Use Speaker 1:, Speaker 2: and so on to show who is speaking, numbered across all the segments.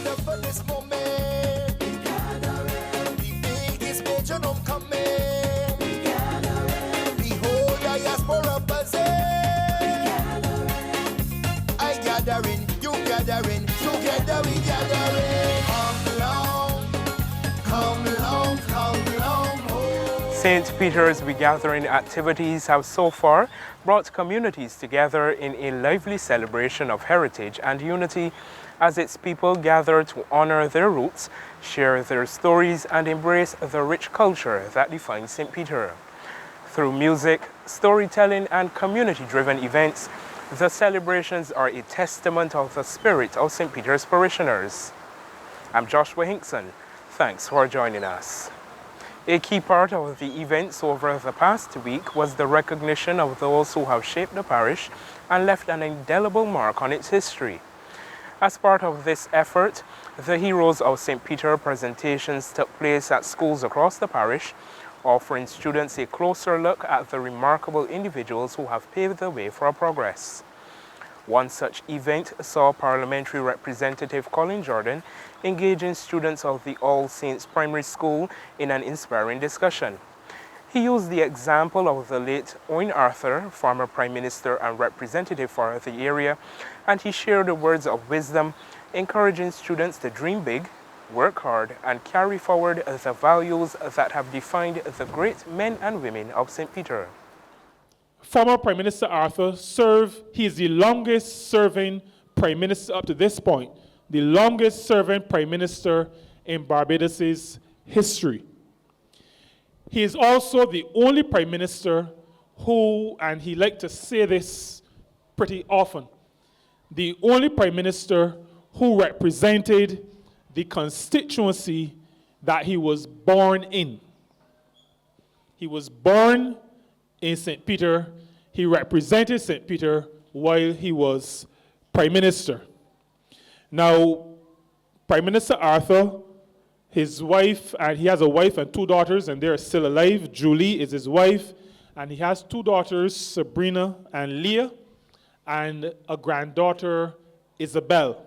Speaker 1: wonder for this moment. We gathering. The biggest major coming. We gathering. Behold, diaspora buzzing. We gathering. I gathering, you gathering, together we gathering. Come along, home.
Speaker 2: St. Peter's Regathering activities have so far brought communities together in a lively celebration of heritage and unity as its people gather to honor their roots, share their stories, and embrace the rich culture that defines St. Peter. Through music, storytelling, and community-driven events, the celebrations are a testament of the spirit of St. Peter's parishioners. I'm Joshua Hinkson. Thanks for joining us. A key part of the events over the past week was the recognition of those who have shaped the parish and left an indelible mark on its history. As part of this effort, the Heroes of St. Peter presentations took place at schools across the parish, offering students a closer look at the remarkable individuals who have paved the way for our progress. One such event saw Parliamentary Representative Colin Jordan engaging students of the All Saints Primary School in an inspiring discussion. He used the example of the late Owen Arthur, former Prime Minister and representative for the area, and he shared the words of wisdom, encouraging students to dream big, work hard, and carry forward the values that have defined the great men and women of St. Peter.
Speaker 3: Former Prime Minister Arthur he is the longest serving Prime Minister up to this point, the longest serving Prime Minister in Barbados' history. He is also the only Prime Minister who, and he liked to say this pretty often, the only Prime Minister who represented the constituency that he was born in. He was born in St. Peter. He represented St. Peter while he was Prime Minister. Now, Prime Minister Arthur, his wife, and he has a wife and two daughters, and they're still alive. Julie is his wife, and he has two daughters, Sabrina and Leah, and a granddaughter, Isabel.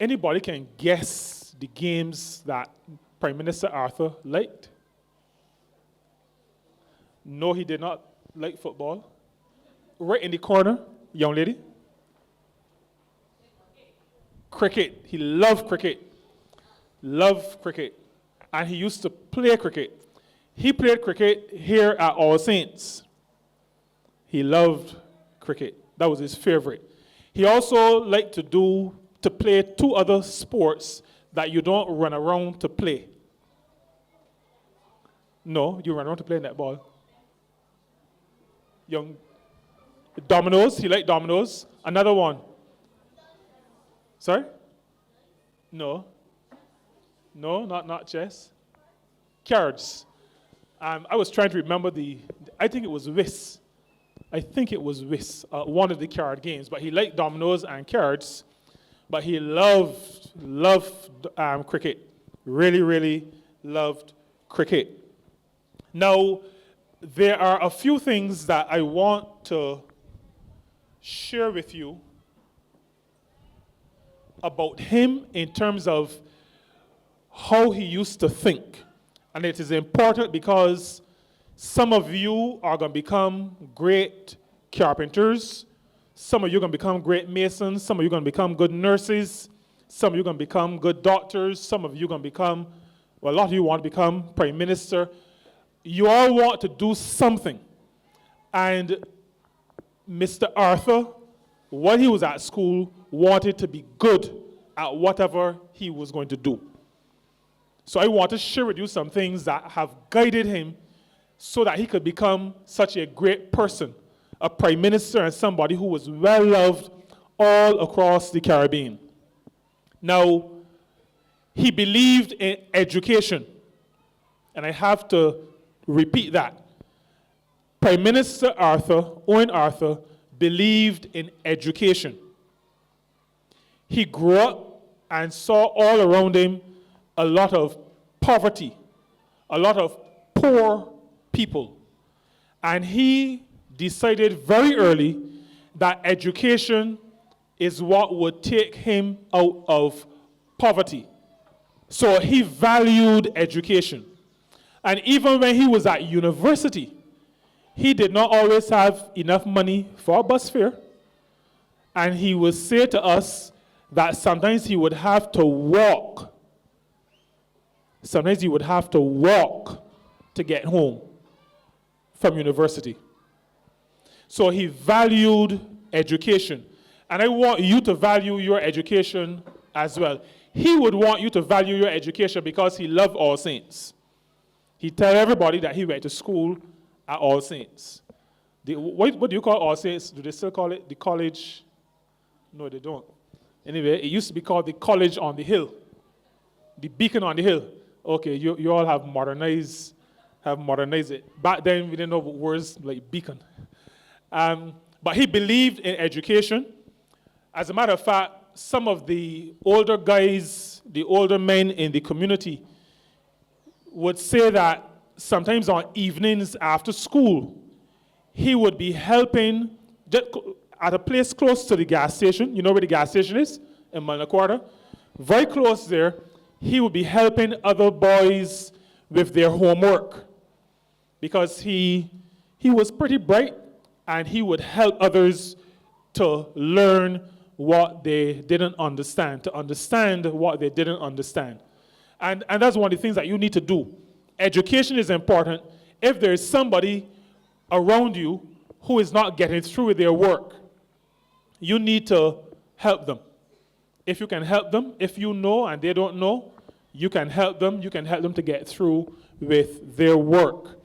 Speaker 3: Anybody can guess the games that Prime Minister Arthur liked? No, he did not like football. Right in the corner, young lady. Cricket. He loved cricket. Loved cricket. And he used to play cricket. He played cricket here at All Saints. He loved cricket. That was his favorite. He also liked to play two other sports that you don't run around to play. No, you run around to play netball. Dominoes, he liked dominoes. Another one. Sorry? No, not chess. Cards. I was trying to remember I think it was whist. One of the card games. But he liked dominoes and cards. But he loved cricket. Really, really loved cricket. Now, there are a few things that I want to share with you about him in terms of how he used to think. And it is important because some of you are going to become great carpenters. Some of you are going to become great masons. Some of you are going to become good nurses. Some of you are going to become good doctors. Some of you are going to become, a lot of you want to become prime minister. You all want to do something. And Mr. Arthur, while he was at school, wanted to be good at whatever he was going to do. So I want to share with you some things that have guided him so that he could become such a great person, a prime minister and somebody who was well loved all across the Caribbean. Now, he believed in education, and I have to repeat that. Prime Minister Owen Arthur, believed in education. He grew up and saw all around him a lot of poverty, a lot of poor people. And he decided very early that education is what would take him out of poverty. So he valued education. And even when he was at university, he did not always have enough money for a bus fare. And he would say to us that sometimes he would have to walk. Sometimes he would have to walk to get home from university. So he valued education. And I want you to value your education as well. He would want you to value your education because he loved All Saints. He tell everybody that he went to school at All Saints. What do you call All Saints? Do they still call it the college? No, they don't. Anyway, it used to be called the College on the Hill. The Beacon on the Hill. Okay, you all have modernized it. Back then, we didn't know words like beacon. But he believed in education. As a matter of fact, some of the older guys, the older men in the community would say that sometimes on evenings after school, he would be helping at a place close to the gas station. You know where the gas station is? In Manaquarta. Very close there. He would be helping other boys with their homework because he was pretty bright, and he would help others to learn what they didn't understand, to understand what they didn't understand. And that's one of the things that you need to do. Education is important. If there is somebody around you who is not getting through with their work, you need to help them. If you can help them, if you know and they don't know, you can help them. You can help them to get through with their work.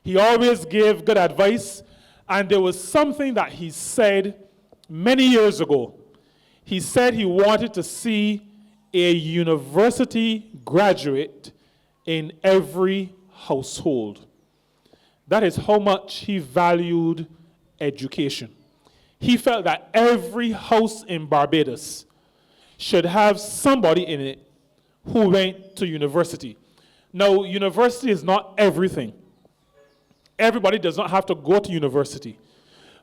Speaker 3: He always gave good advice, and there was something that he said many years ago. He said he wanted to see a university graduate in every household. That is how much he valued education. He felt that every house in Barbados should have somebody in it who went to university. Now, university is not everything. Everybody does not have to go to university.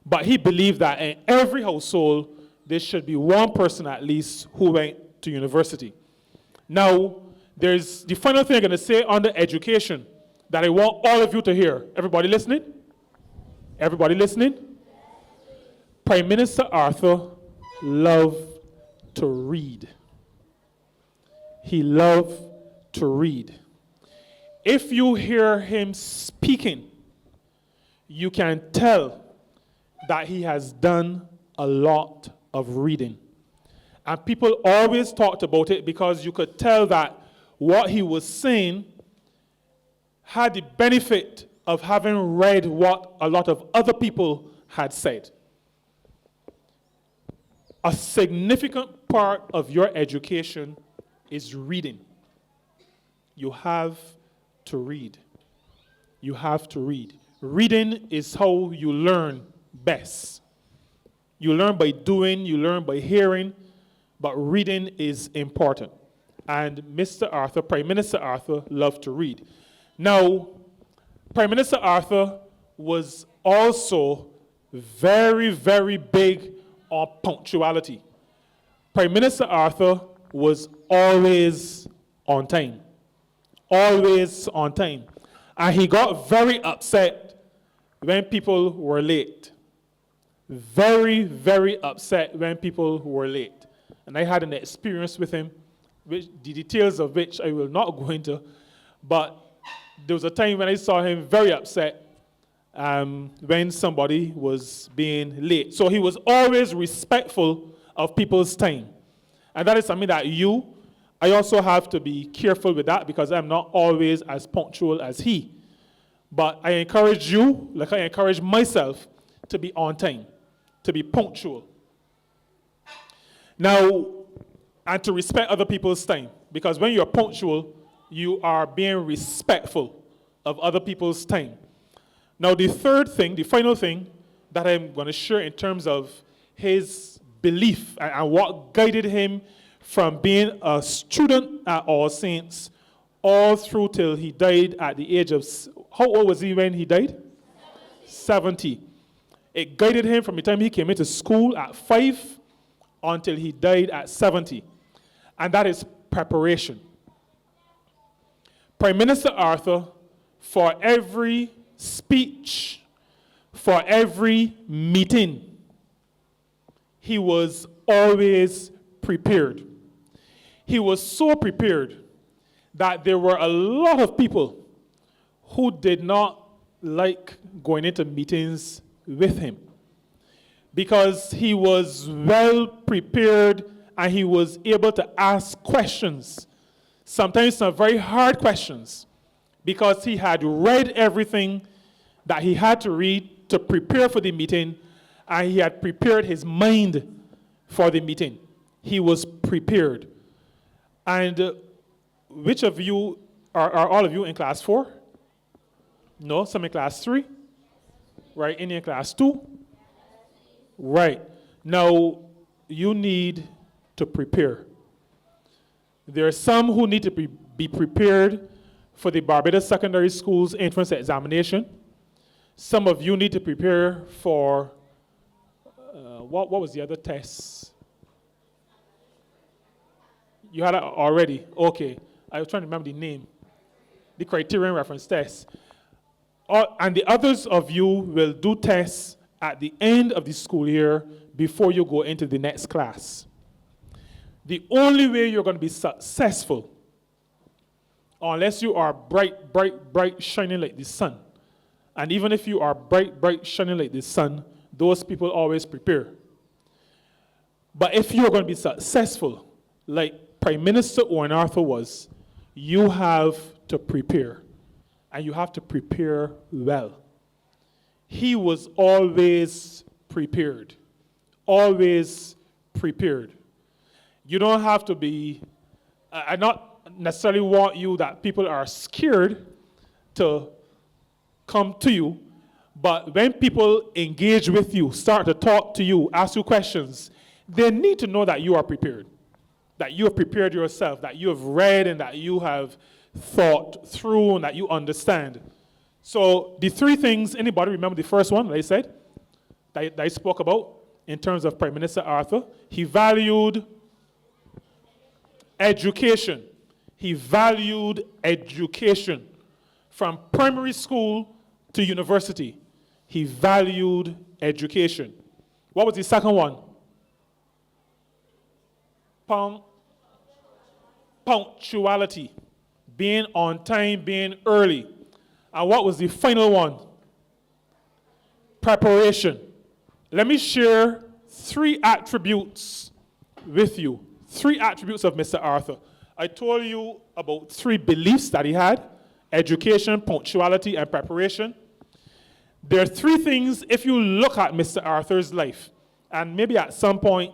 Speaker 3: But he believed that in every household, there should be one person at least who went to university. Now, there's the final thing I'm going to say on the education that I want all of you to hear. Everybody listening? Everybody listening? Prime Minister Arthur loved to read. He loved to read. If you hear him speaking, you can tell that he has done a lot of reading. And people always talked about it because you could tell that what he was saying had the benefit of having read what a lot of other people had said. A significant part of your education is reading. You have to read. You have to read. Reading is how you learn best. You learn by doing, you learn by hearing, but reading is important. And Prime Minister Arthur loved to read. Now, Prime Minister Arthur was also very, very big on punctuality. Prime Minister Arthur was always on time. Always on time. And he got very upset when people were late. Very, very upset when people were late. And I had an experience with him, the details of which I will not go into, but there was a time when I saw him very upset when somebody was being late. So he was always respectful of people's time. And that is something that I also have to be careful with that because I'm not always as punctual as he. But I encourage you, like I encourage myself, to be on time, to be punctual. Now, and to respect other people's time. Because when you're punctual, you are being respectful of other people's time. Now, the final thing that I'm going to share in terms of his belief and what guided him from being a student at All Saints all through till he died at the age of, how old was he when he died? 70. It guided him from the time he came into school at 5 until he died at 70. And that is preparation. Prime Minister Arthur, for every speech, for every meeting, he was always prepared. He was so prepared that there were a lot of people who did not like going into meetings with him because he was well prepared and he was able to ask questions, sometimes some very hard questions, because he had read everything that he had to read to prepare for the meeting, and he had prepared his mind for the meeting. He was prepared. And which of you, are all of you in class 4? No, some in class 3? Right, any in class 2? Right. Now, you need to prepare. There are some who need to be prepared for the Barbados Secondary School's entrance examination. Some of you need to prepare for, what was the other test? You had it already? Okay. I was trying to remember the name. The criterion reference test. And the others of you will do tests at the end of the school year before you go into the next class. The only way you're going to be successful, unless you are bright, bright, bright, shining like the sun. And even if you are bright, bright, shining like the sun, those people always prepare. But if you're going to be successful, like Prime Minister Owen Arthur was, you have to prepare. And you have to prepare well. He was always prepared. Always prepared. You don't have to be, I not necessarily want you that people are scared to come to you, but when people engage with you, start to talk to you, ask you questions, they need to know that you are prepared, that you have prepared yourself, that you have read and that you have thought through and that you understand. So the 3 things, anybody remember the first one that I said, that I spoke about in terms of Prime Minister Arthur? He valued education. He valued education. From primary school to university, he valued education. What was the second one? Punctuality. Being on time, being early. And what was the final one? Preparation. Let me share 3 attributes with you. 3 attributes of Mr. Arthur. I told you about 3 beliefs that he had: education, punctuality, and preparation. There are 3 things, if you look at Mr. Arthur's life, and maybe at some point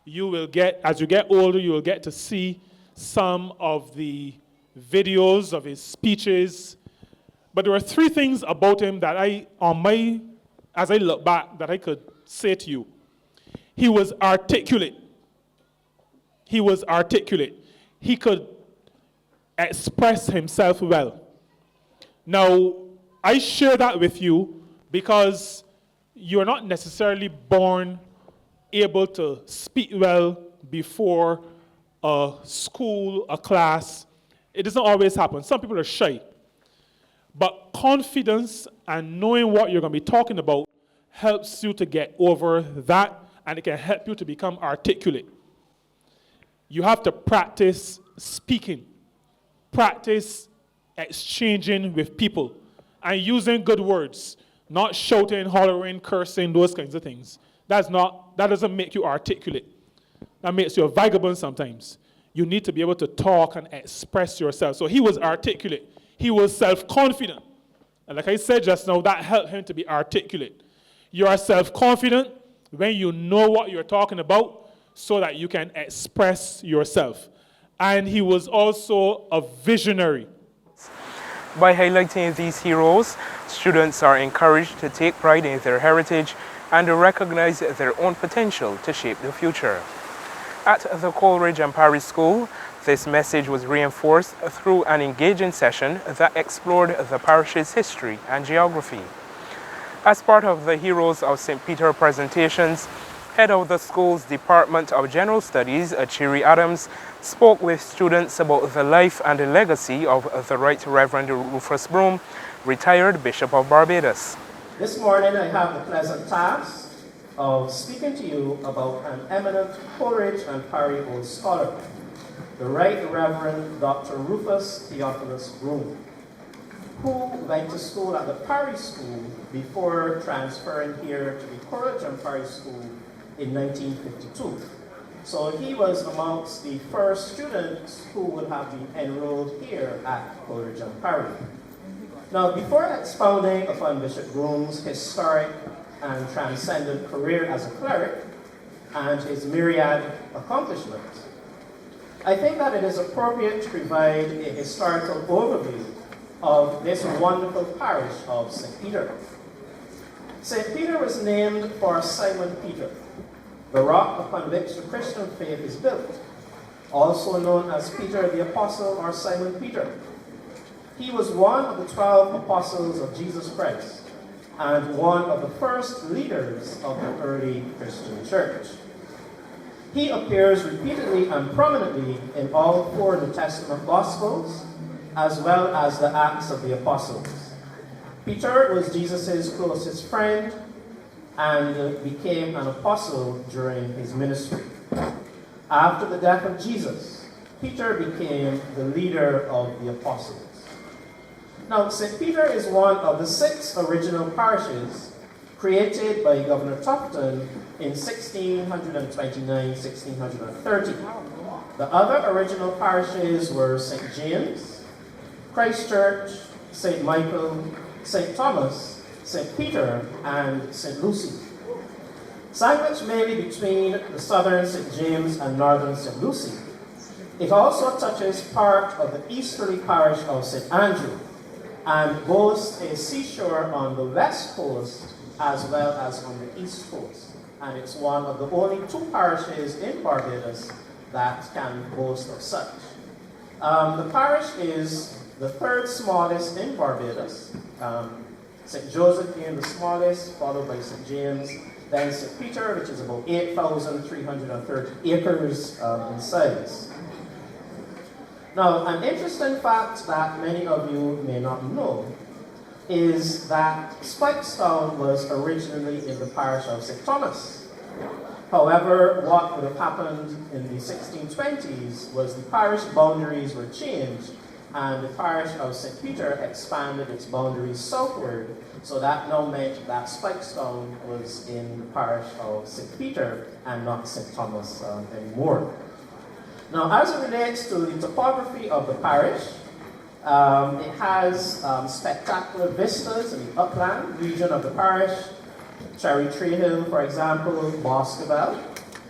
Speaker 3: you will get, as you get older, you will get to see some of the videos of his speeches. But there are 3 things about him that as I look back, that I could say to you. He was articulate. He was articulate. He could express himself well. Now, I share that with you because you're not necessarily born able to speak well before a school, a class. It doesn't always happen. Some people are shy. But confidence and knowing what you're going to be talking about helps you to get over that, and it can help you to become articulate. You have to practice speaking, practice exchanging with people, and using good words, not shouting, hollering, cursing, those kinds of things. That doesn't make you articulate. That makes you a vagabond sometimes. You need to be able to talk and express yourself. So he was articulate. He was self-confident. And like I said just now, that helped him to be articulate. You are self-confident when you know what you're talking about so that you can express yourself. And he was also a visionary.
Speaker 2: By highlighting these heroes, students are encouraged to take pride in their heritage and to recognize their own potential to shape the future. At the Coleridge and Parry School, this message was reinforced through an engaging session that explored the parish's history and geography. As part of the Heroes of St. Peter presentations, Head of the school's Department of General Studies, Achiri Adams, spoke with students about the life and the legacy of the Right Reverend Rufus Brome, retired Bishop of Barbados.
Speaker 4: This morning I have the pleasant task of speaking to you about an eminent Coleridge and Parry Old Scholar, the Right Reverend Dr. Rufus Theophilus Brome, who went to school at the Parry School before transferring here to the Coleridge and Parry School in 1952. So he was amongst the first students who would have been enrolled here at Coleridge and Parry. Now, before expounding upon Bishop Brome's historic and transcendent career as a cleric and his myriad accomplishments, I think that it is appropriate to provide a historical overview of this wonderful parish of St. Peter. St. Peter was named for Simon Peter, the rock upon which the Christian faith is built, also known as Peter the Apostle or Simon Peter. He was one of the 12 apostles of Jesus Christ and one of the first leaders of the early Christian church. He appears repeatedly and prominently in all 4 New Testament Gospels, as well as the Acts of the Apostles. Peter was Jesus' closest friend and became an apostle during his ministry. After the death of Jesus, Peter became the leader of the apostles. Now, St. Peter is one of the 6 original parishes created by Governor Tufton in 1629-1630. The other original parishes were St. James, Christ Church, St. Michael, St. Thomas, St. Peter, and St. Lucy. Sandwiched mainly between the southern St. James and northern St. Lucy, it also touches part of the easterly parish of St. Andrew and boasts a seashore on the west coast as well as on the east coast. And it's one of the only 2 parishes in Barbados that can boast of such. The parish is the 3rd smallest in Barbados, St. Joseph being the smallest, followed by St. James, then St. Peter, which is about 8,330 acres in size. Now, an interesting fact that many of you may not know is that Speightstown was originally in the parish of St. Thomas. However, what would have happened in the 1620s was the parish boundaries were changed and the parish of St. Peter expanded its boundaries southward, so that now meant that Speightstown was in the parish of St. Peter and not St. Thomas anymore. Now, as it relates to the topography of the parish, it has spectacular vistas in the upland region of the parish, Cherry Tree Hill, for example, Boscobel,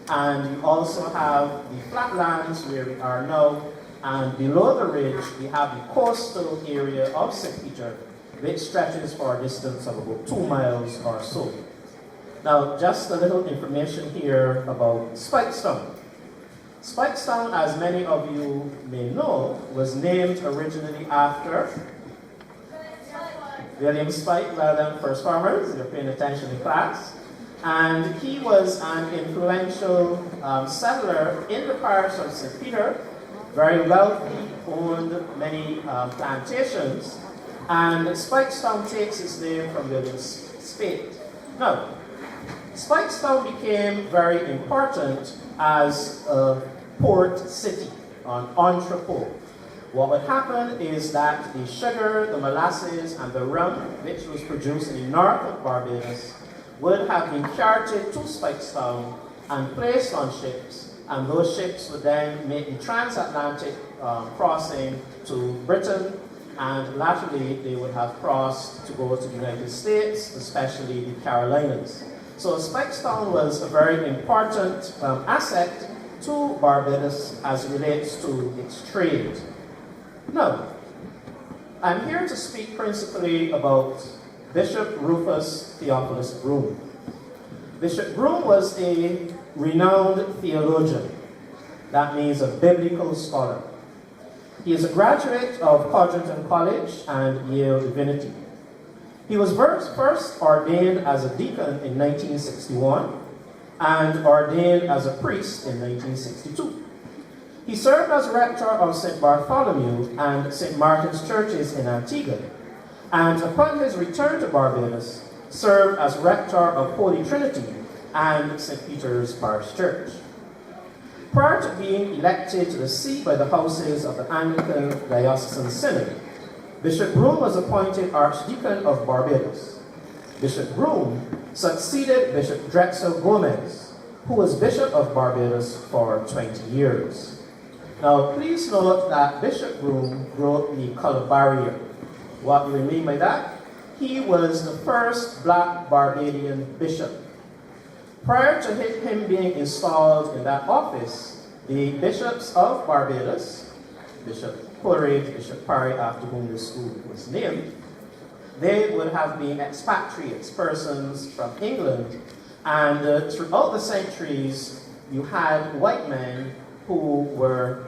Speaker 4: and you also have the flatlands where we are now, and below the ridge we have the coastal area of St. Peter, which stretches for a distance of about 2 miles or so. Now, just a little information here about Speightstown. Speightstown, as many of you may know, was named originally after William Speight. Well done, first farmers, you're paying attention in class. And he was an influential settler in the parish of St. Peter, very wealthy, owned many plantations, and Speightstown takes its name from William Speight. Now, Speightstown became very important as a port city, an entrepot. What would happen is that the sugar, the molasses, and the rum, which was produced in the north of Barbados, would have been carted to Speightstown and placed on ships, and those ships would then make the transatlantic crossing to Britain, and latterly they would have crossed to go to the United States, especially the Carolinas. So Speightstown was a very important asset to Barbados as it relates to its trade. Now, I'm here to speak principally about Bishop Rufus Theophilus Brome. Bishop Brome was a renowned theologian. That means a biblical scholar. He is a graduate of Codrington College and Yale Divinity. He was first ordained as a deacon in 1961 and ordained as a priest in 1962. He served as rector of St. Bartholomew and St. Martin's churches in Antigua, and upon his return to Barbados, served as rector of Holy Trinity and St. Peter's Parish Church. Prior to being elected to the see by the houses of the Anglican Diocesan Synod, Bishop Brome was appointed Archdeacon of Barbados. Bishop Brome succeeded Bishop Drexel Gomez, who was Bishop of Barbados for 20 years. Now, please note that Bishop Brome broke the color barrier. What do we mean by that? He was the first black Barbadian bishop. Prior to him being installed in that office, the bishops of Barbados, Bishop Coleridge, Bishop Parry, after whom the school was named, they would have been expatriates, persons from England, and throughout the centuries, you had white men who were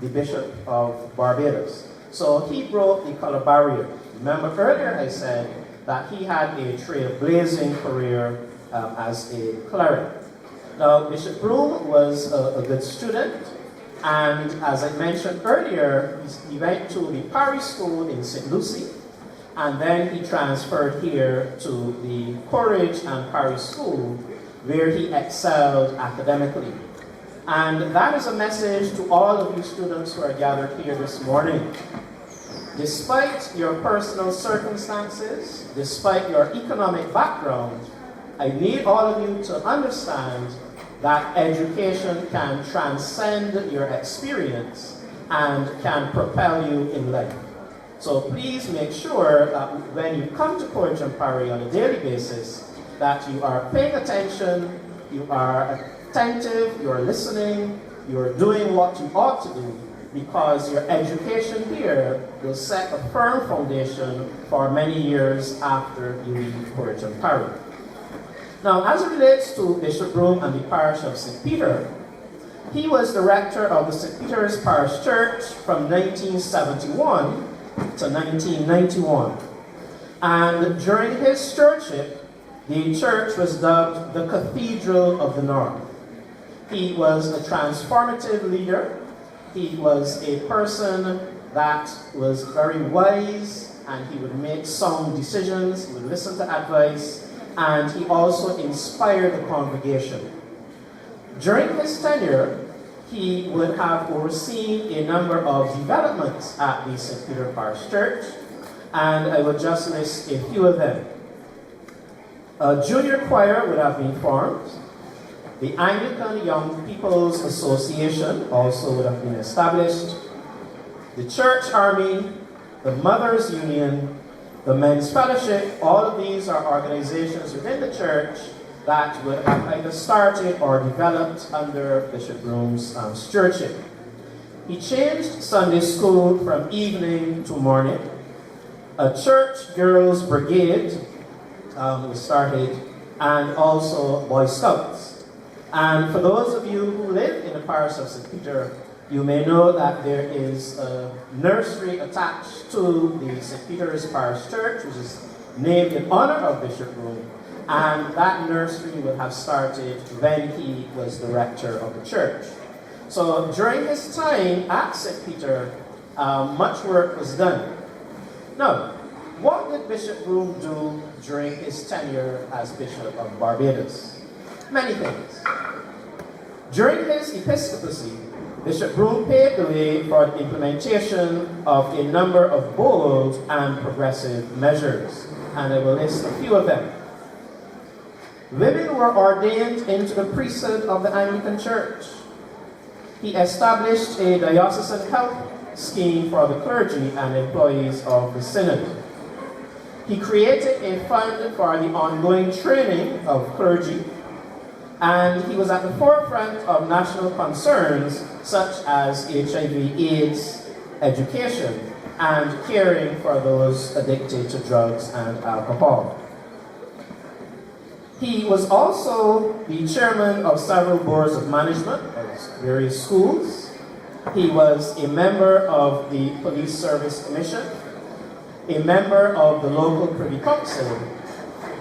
Speaker 4: the Bishop of Barbados. So he broke the color barrier. Remember earlier I said that he had a trailblazing career as a cleric. Now, Bishop Brome was a good student, and as I mentioned earlier, he went to the parish school in St. Lucie, and then he transferred here to the Coleridge and Parish School, where he excelled academically. And that is a message to all of you students who are gathered here this morning. Despite your personal circumstances, despite your economic background, I need all of you to understand that education can transcend your experience and can propel you in life. So please make sure that when you come to Coleridge and Parry on a daily basis, that you are paying attention, you are attentive, you are listening, you are doing what you ought to do, because your education here will set a firm foundation for many years after you leave Coleridge and Parry. Now, as it relates to Bishop Brome and the parish of St. Peter, he was the rector of the St. Peter's Parish Church from 1971 to 1991. And during his stewardship, the church was dubbed the Cathedral of the North. He was a transformative leader. He was a person that was very wise, and he would make sound decisions, he would listen to advice, and he also inspired the congregation. During his tenure, he would have overseen a number of developments at the St. Peter Parish Church, and I will just list a few of them. A junior choir would have been formed. The Anglican Young People's Association also would have been established. The Church Army, the Mothers Union, the Men's Fellowship, all of these are organizations within the church that would have either started or developed under Bishop Brome's stewardship. He changed Sunday school from evening to morning. A church girls brigade was started, and also Boy Scouts. And for those of you who live in the parish of St. Peter, you may know that there is a nursery attached to the St. Peter's Parish Church, which is named in honor of Bishop Brome. And that nursery would have started when he was the rector of the church. So during his time at St. Peter, much work was done. Now, what did Bishop Brome do during his tenure as Bishop of Barbados? Many things. During his episcopacy, Bishop Brome paved the way for the implementation of a number of bold and progressive measures, and I will list a few of them. Women were ordained into the priesthood of the Anglican Church. He established a diocesan health scheme for the clergy and employees of the synod. He created a fund for the ongoing training of clergy, and he was at the forefront of national concerns such as HIV/AIDS education and caring for those addicted to drugs and alcohol. He was also the chairman of several boards of management of various schools. He was a member of the Police Service Commission, a member of the local Privy Council,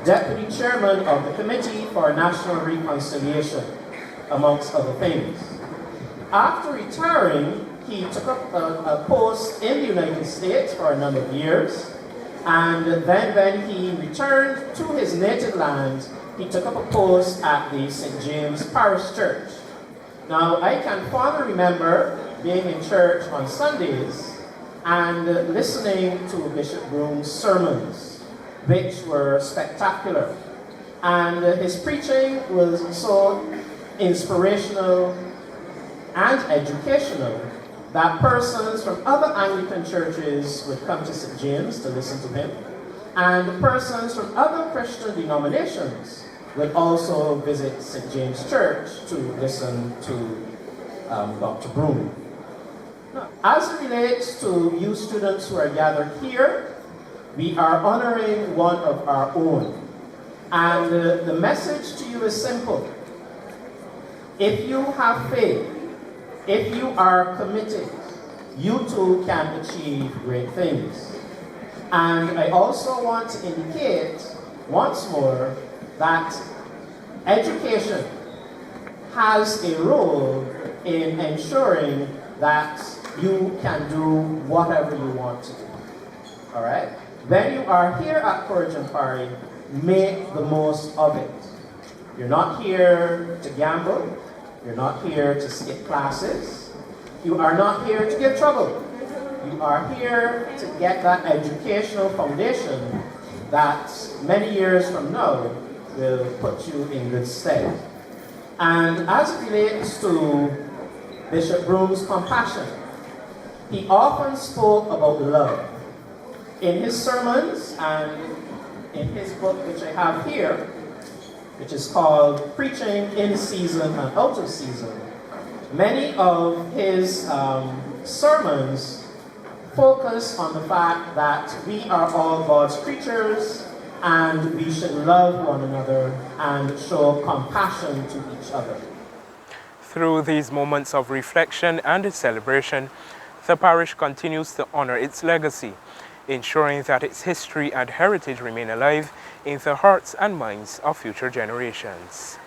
Speaker 4: Deputy Chairman of the Committee for National Reconciliation, amongst other things. After retiring, he took up a post in the United States for a number of years, and then when he returned to his native land, he took up a post at the St. James Parish Church. Now, I can fondly remember being in church on Sundays and listening to Bishop Brome's sermons, which were spectacular. And his preaching was so inspirational and educational that persons from other Anglican churches would come to St. James to listen to him, and persons from other Christian denominations would also visit St. James Church to listen to Dr. Brome. Now, as it relates to you students who are gathered here, we are honoring one of our own. And the message to you is simple. If you have faith, if you are committed, you too can achieve great things. And I also want to indicate once more that education has a role in ensuring that you can do whatever you want to do. All right? When you are here at Courage and Parry, make the most of it. You're not here to gamble. You're not here to skip classes. You are not here to get trouble. You are here to get that educational foundation that many years from now will put you in good stead. And as it relates to Bishop Brome's compassion, he often spoke about love. In his sermons and in his book, which I have here, which is called Preaching in Season and Out of Season, many of his sermons focus on the fact that we are all God's creatures and we should love one another and show compassion to each other.
Speaker 2: Through these moments of reflection and celebration, the parish continues to honor its legacy, ensuring that its history and heritage remain alive in the hearts and minds of future generations.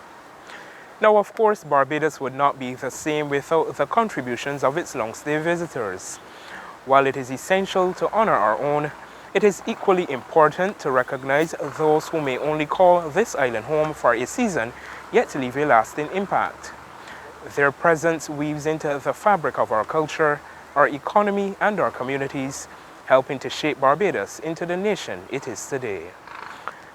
Speaker 2: Now, of course, Barbados would not be the same without the contributions of its long-stay visitors. While it is essential to honor our own, it is equally important to recognize those who may only call this island home for a season, yet leave a lasting impact. Their presence weaves into the fabric of our culture, our economy, and our communities, helping to shape Barbados into the nation it is today.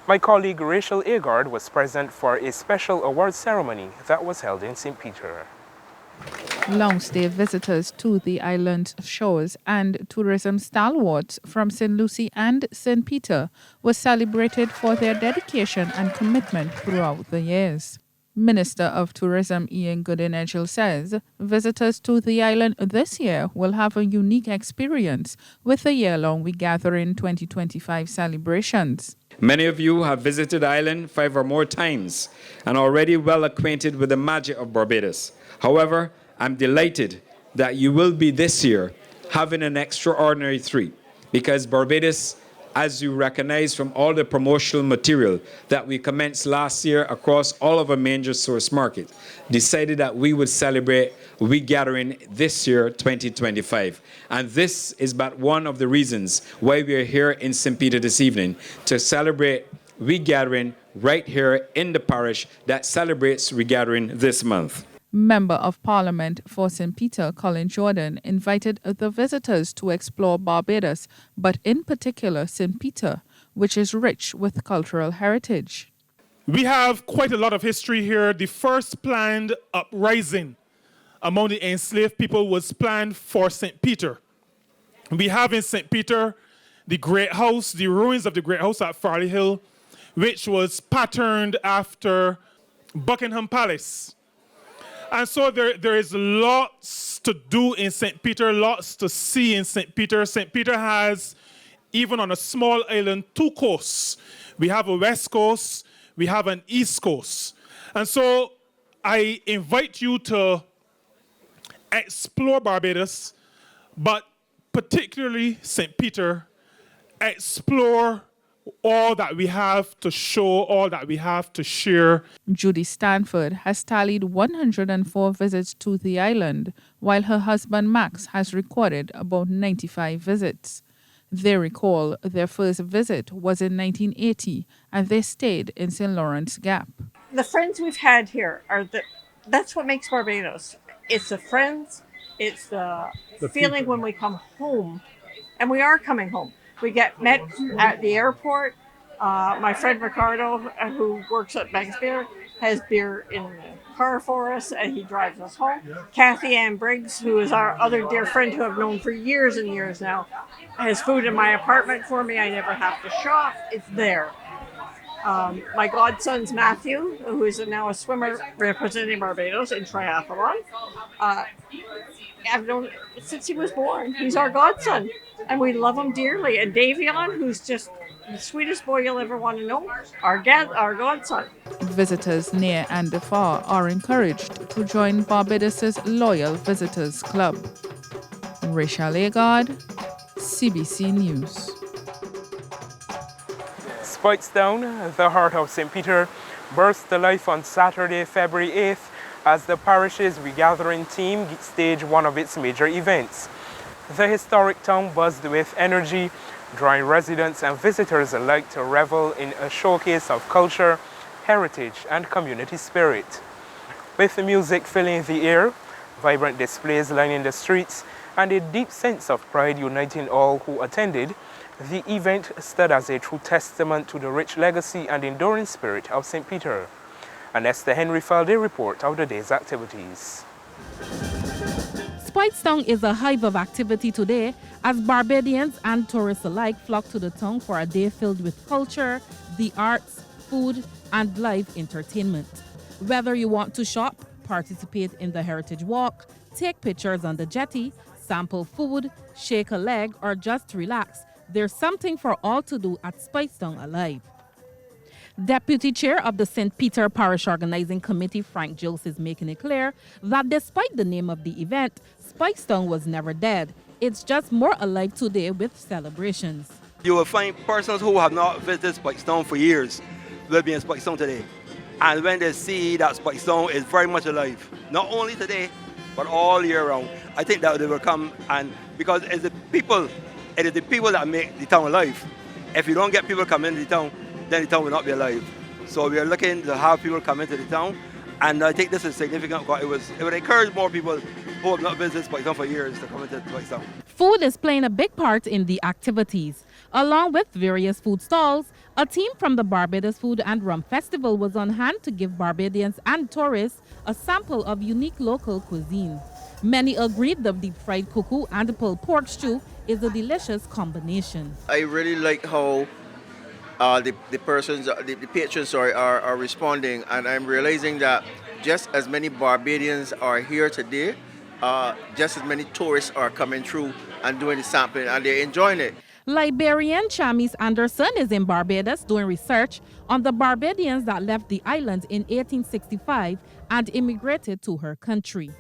Speaker 2: My colleague Rachel Agard was present for a special award ceremony that was held in St. Peter.
Speaker 5: Long-stay visitors to the island's shores and tourism stalwarts from St. Lucie and St. Peter were celebrated for their dedication and commitment throughout the years. Minister of Tourism Ian Goodin-Edgell says visitors to the island this year will have a unique experience with the year-long Gatherin 2025 celebrations.
Speaker 6: Many of you have visited the island 5 or more times and are already well acquainted with the magic of Barbados. However, I'm delighted that you will be this year having an extraordinary treat because Barbados, as you recognize from all the promotional material that we commenced last year across all of our major source market, decided that we would celebrate Gatherin this year, 2025. And this is but one of the reasons why we are here in St. Peter this evening, to celebrate Gatherin right here in the parish that celebrates Gatherin this month.
Speaker 5: Member of Parliament for St. Peter, Colin Jordan, invited the visitors to explore Barbados, but in particular St. Peter, which is rich with cultural heritage.
Speaker 3: We have quite a lot of history here. The first planned uprising among the enslaved people was planned for St. Peter. We have in St. Peter the Great House, the ruins of the Great House at Farley Hill, which was patterned after Buckingham Palace. And so there is lots to do in St. Peter, lots to see in St. Peter. St. Peter has, even on a small island, 2 coasts. We have a west coast, we have an east coast. And so I invite you to explore Barbados, but particularly St. Peter, explore all that we have to show, all that we have to share.
Speaker 5: Judy Stanford has tallied 104 visits to the island, while her husband Max has recorded about 95 visits. They recall their first visit was in 1980, and they stayed in St. Lawrence Gap.
Speaker 7: The friends we've had here that's what makes Barbados. It's the friends, it's the feeling
Speaker 3: people.
Speaker 7: when we come home, and we are coming home. We get met at the airport. My friend Ricardo, who works at Banks Beer, has beer in the car for us, and he drives us home. Kathy Ann Briggs, who is our other dear friend who I've known for years and years now, has food in my apartment for me. I never have to shop. It's there. My godson's Matthew, who is now a swimmer representing Barbados in triathlon. I've known since he was born. He's our godson, and we love him dearly. And Davion, who's just the sweetest boy you'll ever want to know, our godson.
Speaker 5: Visitors near and far are encouraged to join Barbados's Loyal Visitors Club. Rachel Agard, CBC News.
Speaker 2: Speightstown, the heart of St. Peter, burst to life on Saturday, February 8th, as the parish's regathering team staged one of its major events. The historic town buzzed with energy, drawing residents and visitors alike to revel in a showcase of culture, heritage, and community spirit. With music filling the air, vibrant displays lining the streets, and a deep sense of pride uniting all who attended, the event stood as a true testament to the rich legacy and enduring spirit of St. Peter. And Esther Henry filed a report of the day's activities.
Speaker 8: Speightstown is a hive of activity today as Barbadians and tourists alike flock to the town for a day filled with culture, the arts, food, and live entertainment. Whether you want to shop, participate in the Heritage Walk, take pictures on the jetty, sample food, shake a leg, or just relax, there's something for all to do at Speightstown Alive. Deputy Chair of the St. Peter Parish Organizing Committee, Frank Jose, is making it clear that despite the name of the event, Speightstown was never dead. It's just more alive today with celebrations.
Speaker 9: You will find persons who have not visited Speightstown for years will be in Speightstown today. And when they see that Speightstown is very much alive, not only today, but all year round, I think that they will come, and because it is the people that make the town alive. If you don't get people coming into the town, then the town will not be alive. So we are looking to have people come into the town, and I think this is significant because it would encourage more people who have not visited Speightstown for years to come into Speightstown.
Speaker 8: Food is playing a big part in the activities. Along with various food stalls, a team from the Barbados Food and Rum Festival was on hand to give Barbadians and tourists a sample of unique local cuisine. Many agreed the deep fried cuckoo and pulled pork stew is a delicious combination.
Speaker 10: I really like how the patrons are responding, and I'm realizing that just as many Barbadians are here today, just as many tourists are coming through and doing the sampling, and they're enjoying it.
Speaker 8: Liberian Chamis Anderson is in Barbados doing research on the Barbadians that left the island in 1865 and immigrated to her country.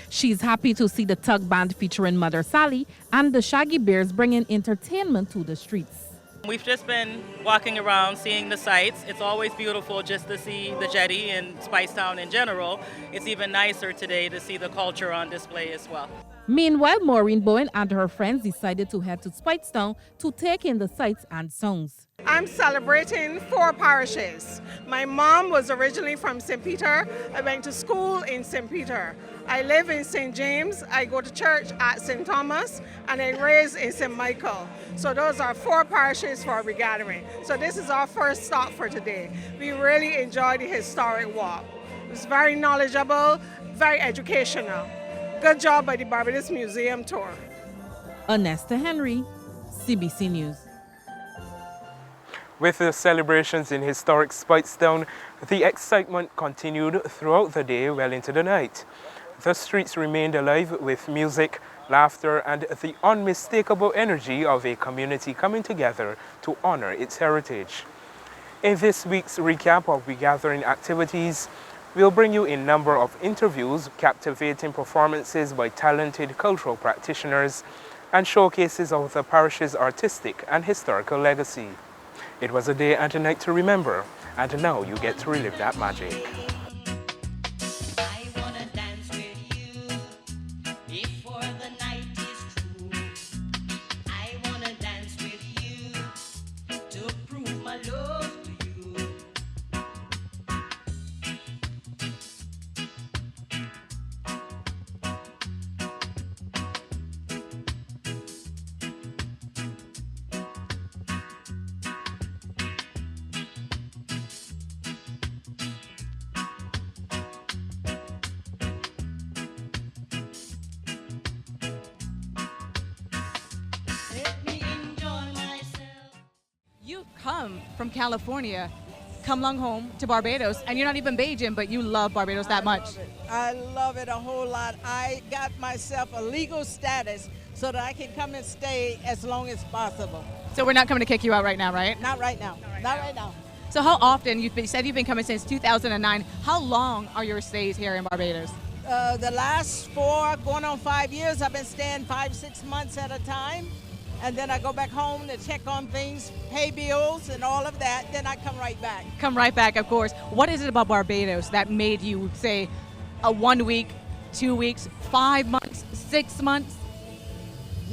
Speaker 8: She's happy to see the tug band featuring Mother Sally and the Shaggy Bears bringing entertainment to the streets.
Speaker 11: We've just been walking around, seeing the sights. It's always beautiful just to see the jetty and Speightstown in general. It's even nicer today to see the culture on display as well.
Speaker 8: Meanwhile, Maureen Bowen and her friends decided to head to Speightstown to take in the sights and sounds.
Speaker 12: I'm celebrating 4 parishes. My mom was originally from St. Peter. I went to school in St. Peter. I live in St. James. I go to church at St. Thomas, and I raised in St. Michael. So those are 4 parishes for regathering. So this is our first stop for today. We really enjoyed the historic walk. It was very knowledgeable, very educational. Good job by the Barbados Museum Tour.
Speaker 8: Anesta Henry, CBC News.
Speaker 2: With the celebrations in historic Speightstown, the excitement continued throughout the day well into the night. The streets remained alive with music, laughter, and the unmistakable energy of a community coming together to honor its heritage. In this week's recap of regathering activities, we'll bring you a number of interviews, captivating performances by talented cultural practitioners, and showcases of the parish's artistic and historical legacy. It was a day and a night to remember, and now you get to relive that magic.
Speaker 13: You come from California, come along home to Barbados, and you're not even Bajan, but you love Barbados that much.
Speaker 14: I love it a whole lot. I got myself a legal status so that I can come and stay as long as possible.
Speaker 13: So we're not coming to kick you out right now, right?
Speaker 14: Not right now. Not right now.
Speaker 13: So how often, you said you've been coming since 2009, how long are your stays here in Barbados?
Speaker 14: The last 4, going on 5 years, I've been staying 5-6 months at a time. And then I go back home to check on things, pay bills and all of that. Then I come right back.
Speaker 13: Come right back, of course. What is it about Barbados that made you say a 1 week, 2 weeks, 5 months, 6 months?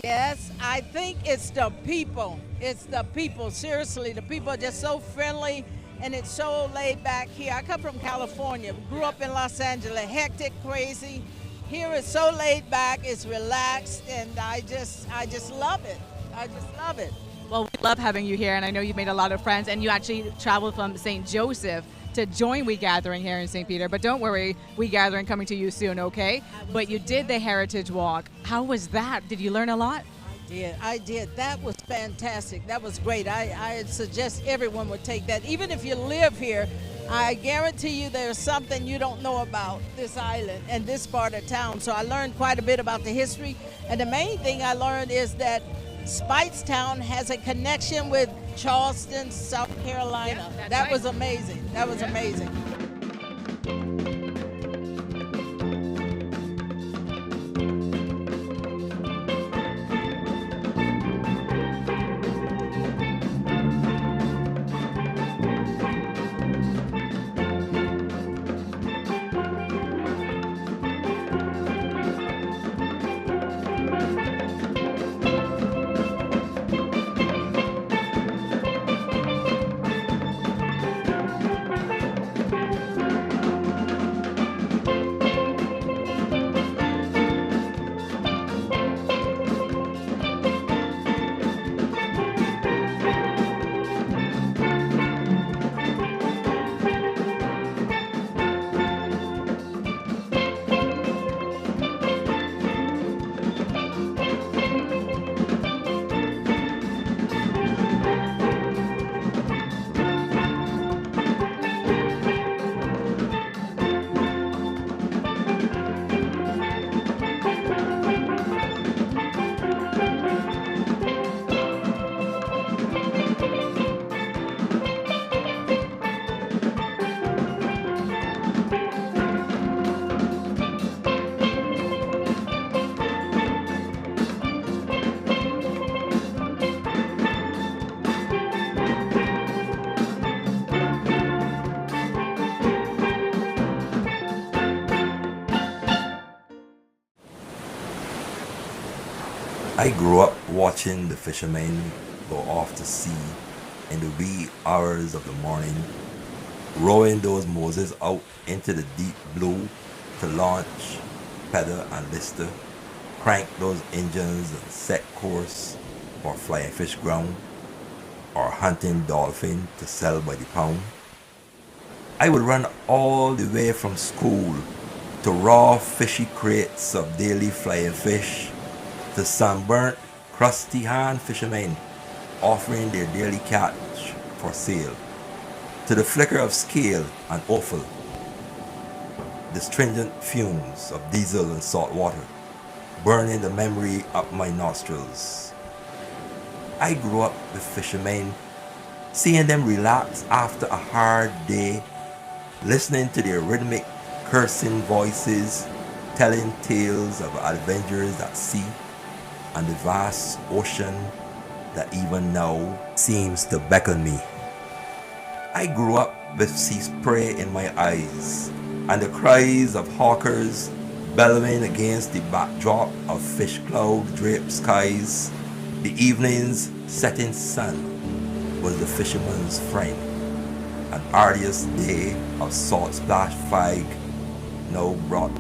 Speaker 14: Yes, I think it's the people. It's the people, seriously. The people are just so friendly and it's so laid back here. I come from California, grew up in Los Angeles, hectic, crazy. Here it's so laid back, it's relaxed, and I just love it. I just love it.
Speaker 13: Well, we love having you here, and I know you've made a lot of friends, and you actually traveled from St. Joseph to join We Gathering here in St. Peter. But don't worry, We Gathering coming to you soon, okay? But you did the Heritage Walk. How was that? Did you learn a lot?
Speaker 14: I did. That was fantastic. That was great. I suggest everyone would take that. Even if you live here, I guarantee you there's something you don't know about this island and this part of town. So I learned quite a bit about the history. And the main thing I learned is that Speightstown has a connection with Charleston, South Carolina.
Speaker 13: Yeah,
Speaker 14: that
Speaker 13: right.
Speaker 14: was amazing. That was amazing.
Speaker 15: I grew up watching the fishermen go off to sea in the wee hours of the morning, rowing those Moses out into the deep blue to launch, pedal and lister, crank those engines and set course for flying fish ground or hunting dolphin to sell by the pound. I would run all the way from school to raw fishy crates of daily flying fish, to sunburnt, crusty hand fishermen offering their daily catch for sale, to the flicker of scale and offal, the stringent fumes of diesel and salt water burning the memory up my nostrils. I grew up with fishermen, seeing them relax after a hard day, listening to their rhythmic cursing voices telling tales of adventures at sea and the vast ocean that even now seems to beckon me. I grew up with sea spray in my eyes and the cries of hawkers bellowing against the backdrop of fish cloud draped skies. The evening's setting sun was the fisherman's friend. An arduous day of salt splash fag now brought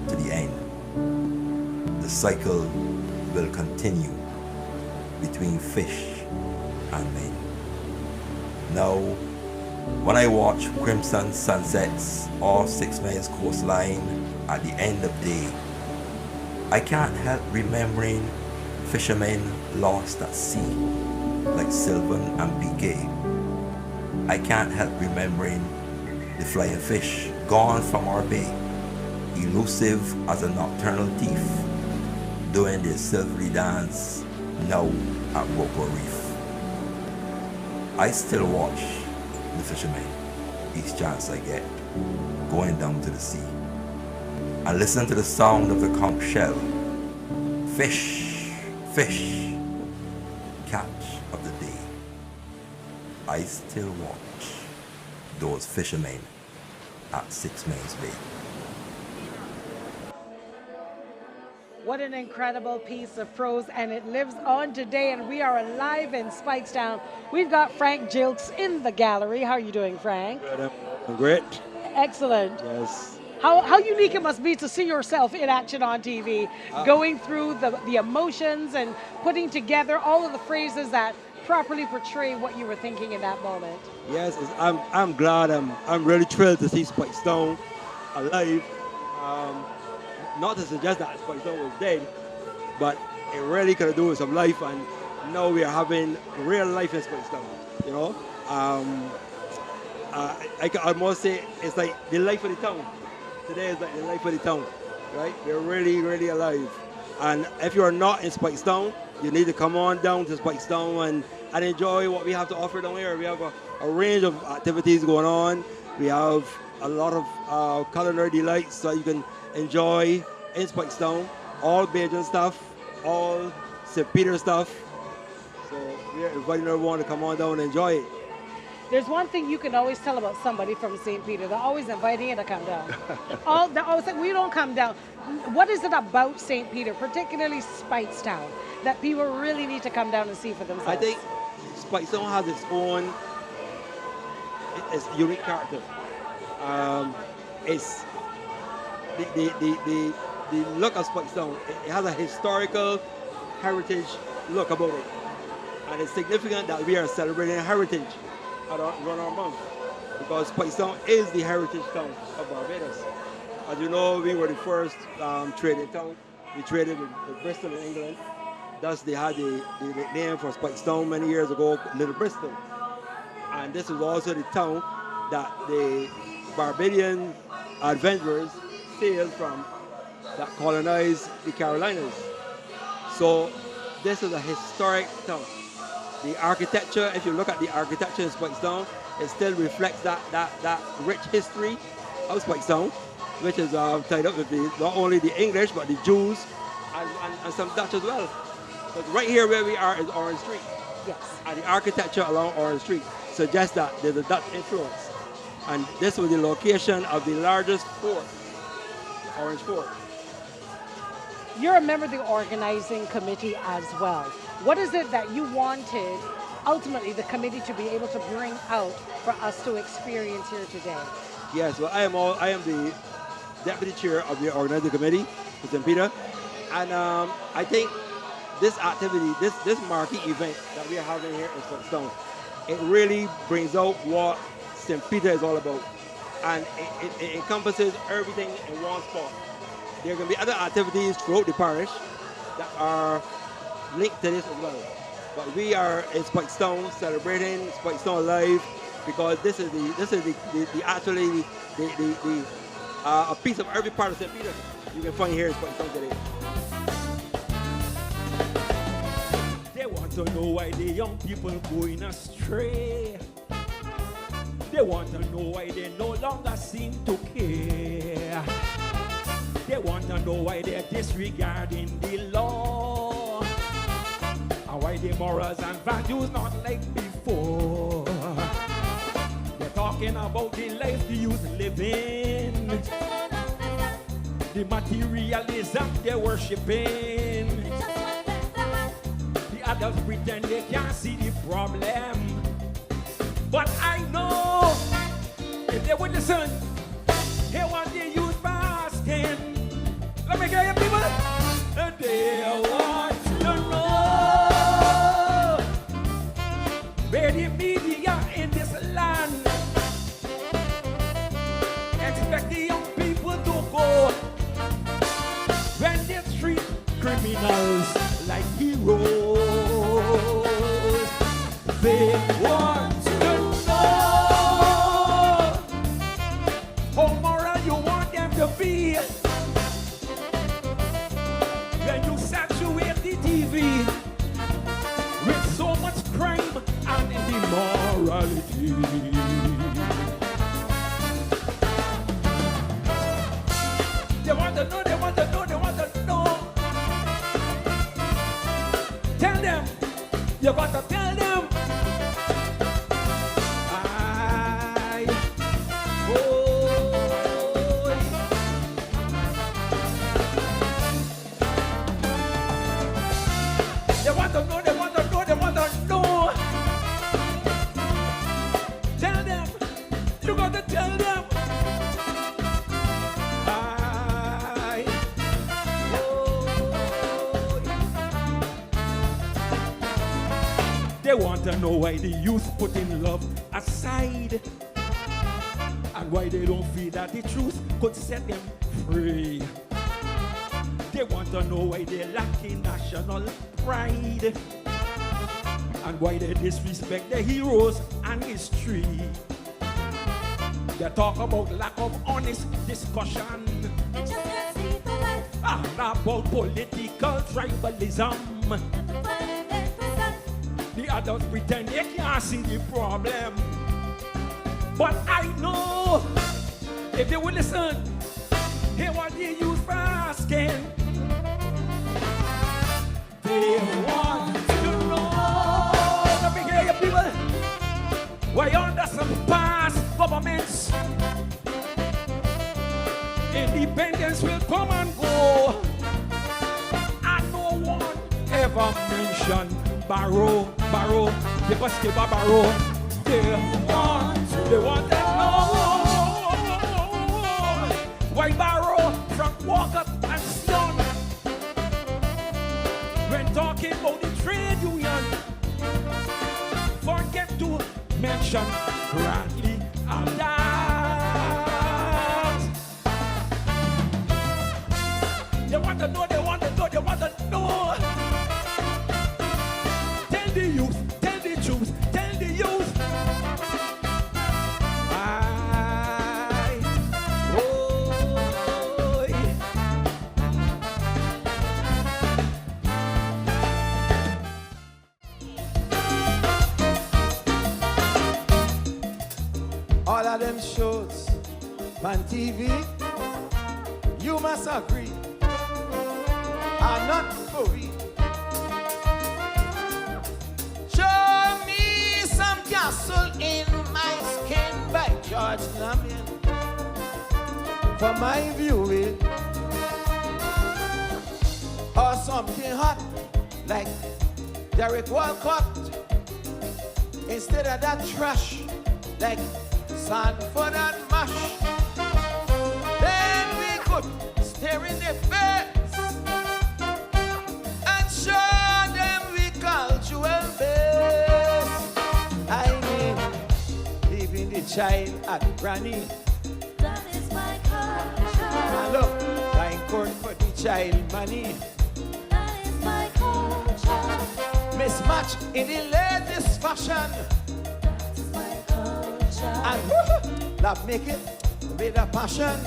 Speaker 15: to the end. The cycle will continue between fish and men. Now, when I watch crimson sunsets off 6 Miles coastline at the end of day, I can't help remembering fishermen lost at sea, like Sylvan and Piquet. I can't help remembering the flying fish gone from our bay, elusive as a nocturnal thief, doing their silvery dance now at Boko Reef. I still watch the fishermen each chance I get going down to the sea and listen to the sound of the conch shell. Fish, fish, catch of the day. I still watch those fishermen at 6 Miles Bay.
Speaker 16: What an incredible piece of prose, and it lives on today, and we are alive in Speightstown. We've got Frank Jilks in the gallery. How are you doing, Frank?
Speaker 17: Good, I'm great.
Speaker 16: Excellent.
Speaker 17: Yes.
Speaker 16: How unique it must be to see yourself in action on TV, going through the emotions and putting together all of the phrases that properly portray what you were thinking in that moment.
Speaker 17: Yes, I'm glad. I'm really thrilled to see Speightstown alive. Not to suggest that Speightstown was dead, but it really could have do with some life, and now we are having real life in Speightstown. You know, I can almost say it's like the life of the town. Today is like the life of the town, right? We're really, really alive. And if you are not in Speightstown, you need to come on down to Speightstown and enjoy what we have to offer down here. We have a range of activities going on. We have a lot of culinary delights that you can enjoy in Speightstown. All Bajan stuff, all St. Peter stuff. So we're inviting everyone to come on down and enjoy it.
Speaker 16: There's one thing you can always tell about somebody from St. Peter. They're always inviting you to come down. They're always like, we don't come down. What is it about St. Peter, particularly Speightstown, that people really need to come down and see for themselves?
Speaker 17: I think Speightstown has its own unique character. It's the look of Speightstown. It has a historical heritage look about it, and it's significant that we are celebrating heritage around our month, because Speightstown is the heritage town of Barbados. As you know, we were the first trading town. We traded with Bristol in England. Thus, they had the name for Speightstown many years ago, Little Bristol. And this was also the town that the Barbadian adventurers sailed from that colonized the Carolinas. So this is a historic town. The architecture, if you look at the architecture in Speightstown, it still reflects that rich history of Speightstown, which is tied up with not only the English, but the Jews and some Dutch as well. But right here where we are is Orange Street.
Speaker 16: Yes.
Speaker 17: And the architecture along Orange Street suggests that there's a Dutch influence. And this was the location of the largest fort, Orange Fort.
Speaker 16: You're a member of the organizing committee as well. What is it that you wanted, ultimately, the committee to be able to bring out for us to experience here today?
Speaker 17: Yes, well, I am the deputy chair of the organizing committee for St. Peter, and I think this activity, this marquee event that we are having here in Speightstown, it really brings out what St. Peter is all about, and it encompasses everything in one spot. There are going to be other activities throughout the parish that are linked to this as well. But we are in Speightstown celebrating Speightstown Live, because this is a piece of every part of St. Peter you can find here in Speightstown today.
Speaker 18: They want to know why the young people going astray. They want to know why they no longer seem to care. They want to know why they're disregarding the law, and why the morals and values not like before. talking about the life the youth living, the materialism they're worshiping. The adults pretend they can't see the problem, but I know if they would listen, hear what the youth asking. Let me get you people. And they want to know where the media in this land expect the young people to go when they treat criminals like heroes. They want to know how moral you want them to be when you saturate the TV with so much crime and immorality. They want to know, they want to know, they want to know. Tell them, you got to tell them. They want to know, they want to know, they want to know. Tell them, you got to tell them. They want to know why the youth putting love aside and why they don't feel that the truth could set them free. They want to know why they lacking national pride and why they disrespect the heroes and history. They talk about lack of honest discussion and about political tribalism. The adults pretend they can't see the problem, but I know if they will listen, hear what the youth are asking. They want to know. Let me hear you people. Why under some past governments, independence will come and go, and no one ever mentioned borrow, they must give a borrow. They want to know why borrow from Walker and Stone when talking about the trade union. Forget to mention Bradley and that. They want to know, they want to know, they want to know. Tell the youth, tell the truth, tell the youth.
Speaker 19: All of them shows on TV, you must agree, are not for real. Show me some castle in my skin by George Lamin for my viewing, or something hot like Derek Walcott instead of that trash like Sanford and Mash. Then we could stare in the face and show them we cultural base. I mean, leaving the child at granny. That is my culture. And look, buying court for the child money. That is my culture. Mismatch in the latest fashion. And love make it with a passion.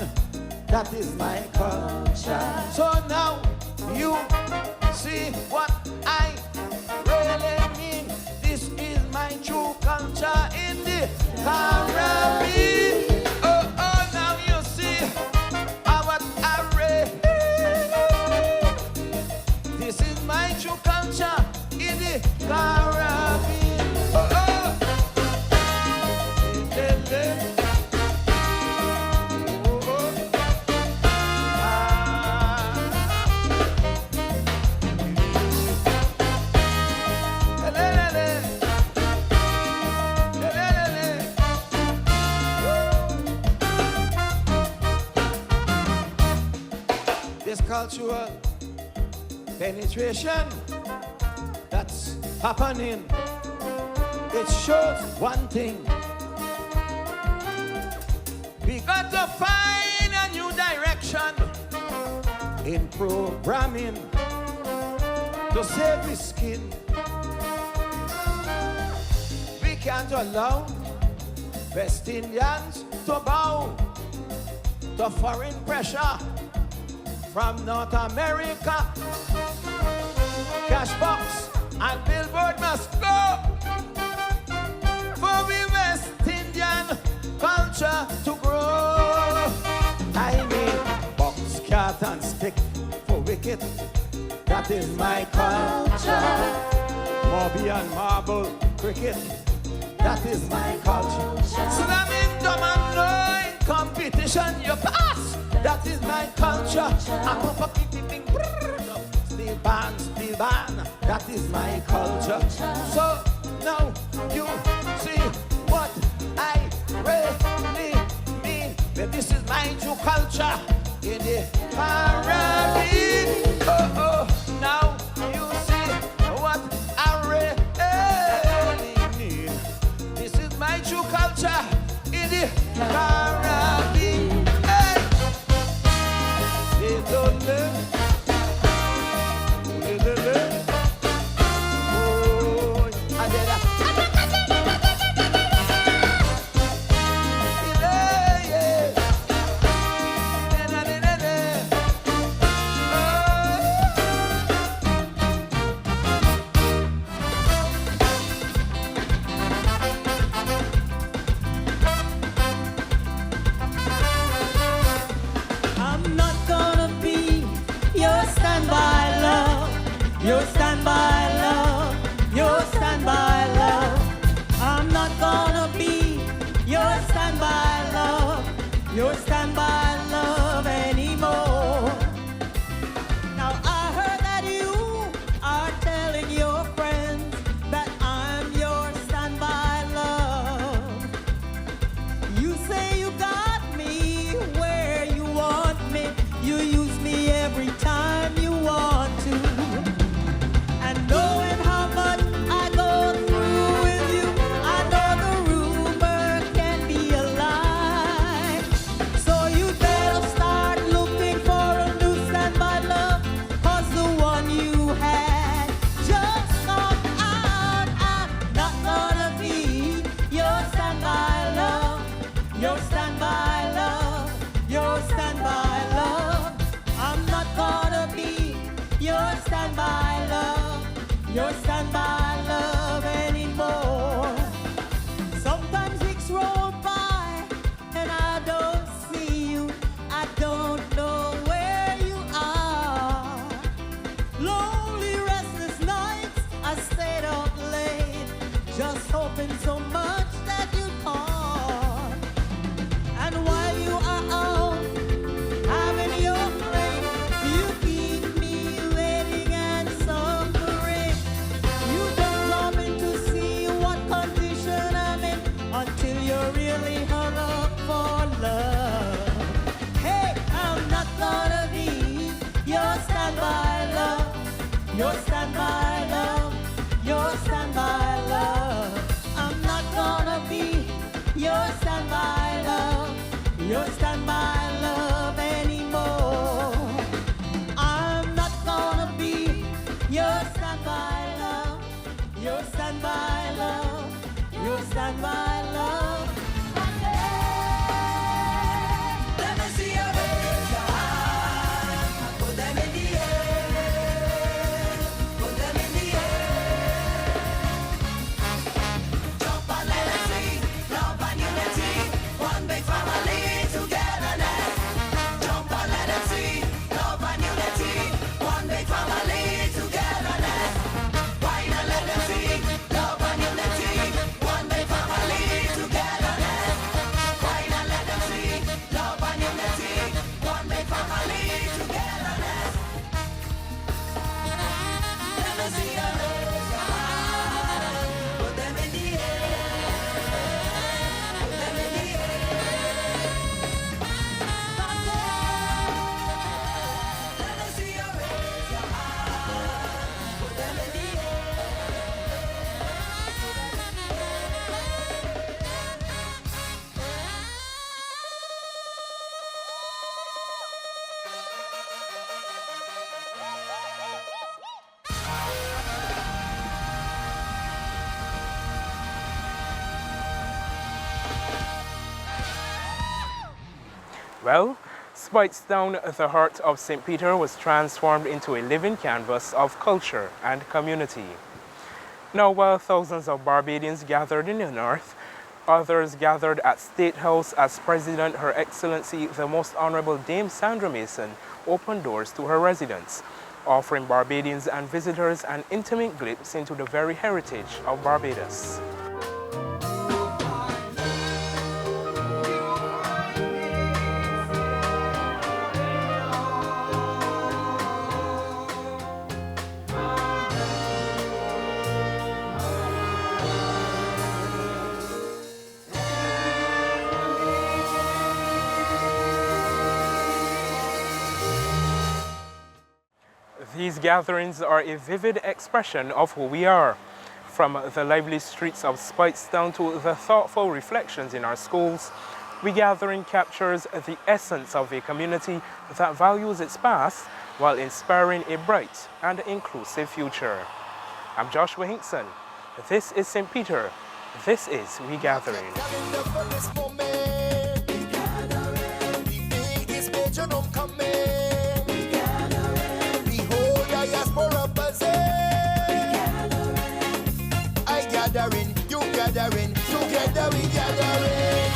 Speaker 19: That is my culture. So now you see what I really mean. This is my true culture in the Caribbean. Oh, now you see what I really. This is my true culture in the Caribbean. cultural penetration that's happening, it shows one thing. We got to find a new direction in programming to save the skin. We can't allow West Indians to bow to foreign pressure from North America. Cashbox and billboard must go for we West Indian culture to grow. I mean, box, cat and stick for wicket. That is my culture. Mobby and marble, cricket. That is my culture. Slamming domino in competition, you pass. That is my culture. Steel band, that is my culture. So now you see what I really mean. That this is my true culture in the Caribbean. Oh, now you see what I really mean. This is my true culture in the Caribbean. Hey, they don't live.
Speaker 20: Your standby love, your standby love. I'm not gonna be your standby love, your standby love anymore. Now I heard that you are telling your friends that I'm your standby love. You say you got me where you want me, you use me every time you want to. Knowing how much I go through with you, I know the rumor can be a lie. So you better start looking for a new standby love, 'cause the one you had just got out. I'm not gonna be your standby love, your standby love, your standby love. I'm not gonna be your standby love, your standby love anymore. Sometimes weeks roll by and I don't see you, I don't know where you are. Lonely, restless nights, I stayed up late, just hoping so much that you'd call. And while you are out having your fling, you keep me waiting and suffering. You don't drop in to see what condition I'm in until you're really hung up for love. Hey, I'm not gonna be your standby love, your standby love, your standby love. I'm not gonna be your standby love, your standby love anymore. I'm not gonna be your standby love, your standby love, your standby love. Let me see your hands, put them in the air, put them in the air. Jump and let us see, love and unity, one big family togetherness. Jump and let us see, love and unity, one big family togetherness. Why not let them see, love and unity, one big family
Speaker 2: Well, Speightstown, the heart of St. Peter, was transformed into a living canvas of culture and community. Now, while thousands of Barbadians gathered in the north, others gathered at State House as President Her Excellency the Most Honorable Dame Sandra Mason opened doors to her residence, offering Barbadians and visitors an intimate glimpse into the very heritage of Barbados. These gatherings are a vivid expression of who we are. From the lively streets of Speightstown to the thoughtful reflections in our schools, We Gatherin captures the essence of a community that values its past while inspiring a bright and inclusive future. I'm Joshua Hinkson. This is St. Peter. This is We Gatherin.
Speaker 1: You gathering, together we gathering.